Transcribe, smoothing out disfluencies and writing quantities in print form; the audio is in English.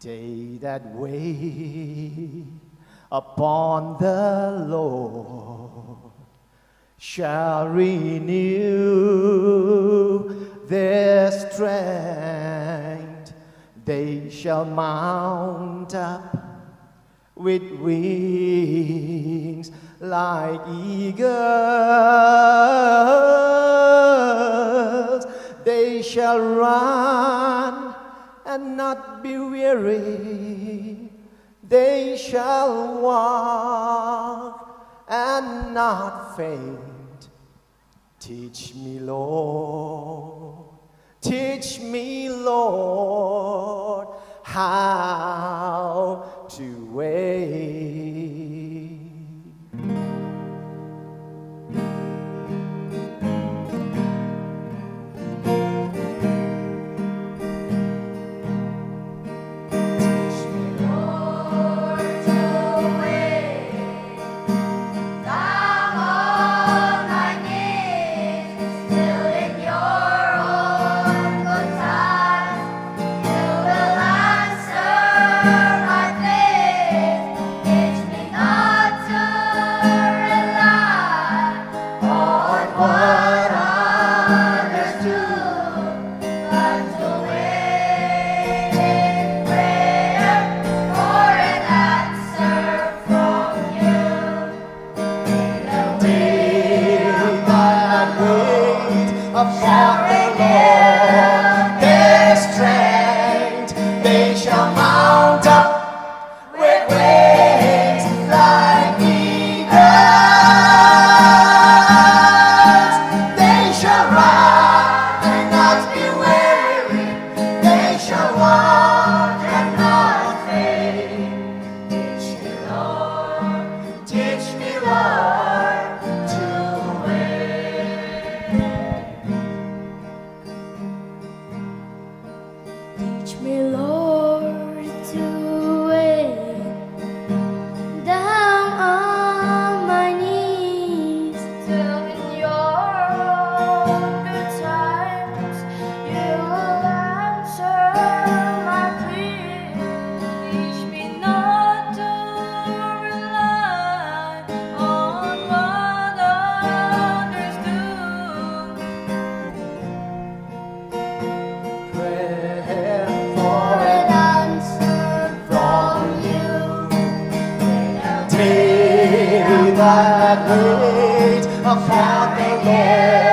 They that wait upon the Lord shall renew their strength. They shall mount up with wings like eagles. They shall run and not be weary. They shall walk and not faint. Teach me, Lord, teach me, Lord, how to wait. Upon the Lord, their strength, they shall mount up with wings like eagles. They shall run and not be weary. They shall walk and not faint. Teach me, Lord, teach me, Lord, to teach me, Lord, to wait down on my knees till in your good times you will answer my plea. Teach me not to rely on what others do. They that wait upon the Lord